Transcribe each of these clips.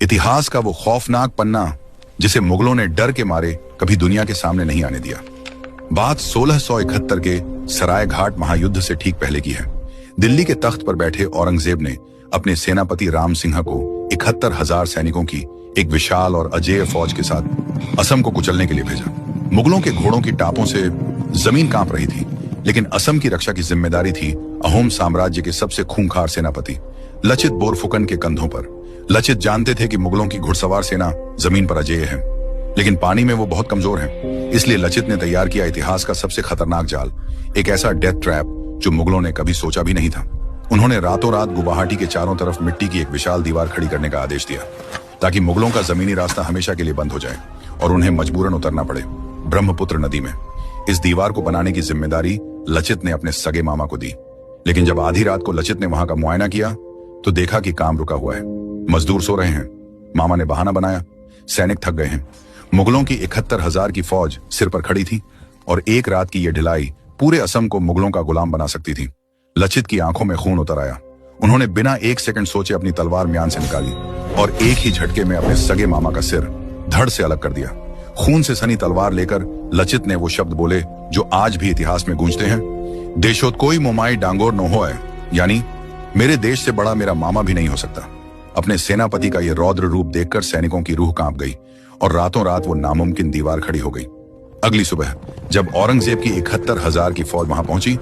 इतिहास का वो खौफनाक पन्ना जिसे मुगलों ने डर के मारे कभी दुनिया के सामने नहीं आने दिया। बात 1671 के सराय घाट महायुद्ध से ठीक पहले की है। दिल्ली के तख्त पर बैठे औरंगजेब ने अपने सेनापति राम सिंह को 71,000 सैनिकों की एक विशाल और अजेय फौज के साथ असम को कुचलने के लिए भेजा। मुगलों के घोड़ों की टापों से जमीन कांप रही थी, लेकिन असम की रक्षा की जिम्मेदारी थी अहोम साम्राज्य के सबसे खूंखार सेनापति लचित बोरफुकन के कंधों पर। लचित जानते थे कि मुगलों की घुड़सवार सेना जमीन पर अजेय है, लेकिन पानी में वो बहुत कमजोर है। इसलिए लचित ने तैयार किया इतिहास का सबसे खतरनाक जाल, एक ऐसा डेथ ट्रैप जो मुगलों ने कभी सोचा भी नहीं था। उन्होंने रातों रात गुवाहाटी के चारों तरफ मिट्टी की एक विशाल दीवार खड़ी करने का आदेश दिया, ताकि मुगलों का जमीनी रास्ता हमेशा के लिए बंद हो जाए और उन्हें मजबूरन उतरना पड़े ब्रह्मपुत्र नदी में। इस दीवार को बनाने की जिम्मेदारी लचित ने अपने सगे मामा को दी, लेकिन जब आधी रात को लचित ने वहां का मुआयना किया तो देखा कि काम रुका हुआ है। मजदूर सो रहे हैं। मामा ने बहाना बनाया, सैनिक थक गए हैं। मुगलों की 71,000 की फौज सिर पर खड़ी थी और एक रात की यह ढिलाई पूरे असम को मुगलों का गुलाम बना सकती थी। लचित की आंखों में खून उतर आया। उन्होंने बिना एक सेकंड सोचे अपनी तलवार म्यान से निकाली और एक ही झटके में अपने सगे मामा का सिर धड़ से अलग कर दिया। खून से सनी तलवार लेकर लचित ने वो शब्द बोले जो आज भी इतिहास में गूंजते हैं, देशोत कोई मोमाई डांगोर न हो है, यानी मेरे देश से बड़ा मेरा मामा भी नहीं हो सकता। अपने सेनापति का यह रौद्र रूप देखकर सैनिकों की रूह कांप गई और रातों रात वो नामुमकिन दीवार खड़ी हो गई। अगली सुबह जब औरंगजेब की 71,000 की फौज वहां पहुंची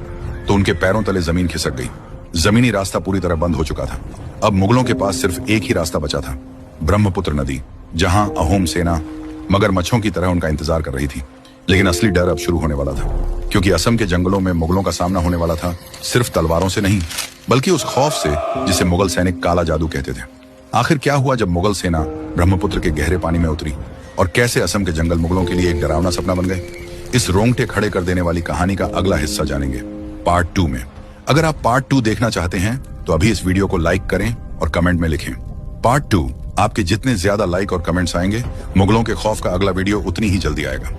तो उनके पैरों तले जमीन खिसक गई। जमीनी रास्ता पूरी तरह बंद हो चुका था। अब मुगलों के पास सिर्फ एक ही रास्ता बचा था, ब्रह्मपुत्र नदी, जहां अहोम सेना मगरमच्छों की तरह उनका इंतजार कर रही थी। लेकिन असली डर अब शुरू होने वाला था, क्योंकि असम के जंगलों में मुगलों का सामना होने वाला था सिर्फ तलवारों से नहीं, बल्कि उस खौफ से जिसे मुगल सैनिक काला जादू कहते थे। आखिर क्या हुआ जब मुगल सेना ब्रह्मपुत्र के गहरे पानी में उतरी, और कैसे असम के जंगल मुगलों के लिए एक डरावना सपना बन गए? इस रोंगटे खड़े कर देने वाली कहानी का अगला हिस्सा जानेंगे पार्ट 2 में। अगर आप पार्ट 2 देखना चाहते हैं तो अभी इस वीडियो को लाइक करें और कमेंट में लिखें पार्ट 2। आपके जितने ज्यादा लाइक और कमेंट्स आएंगे, मुगलों के खौफ का अगला वीडियो उतनी ही जल्दी आएगा।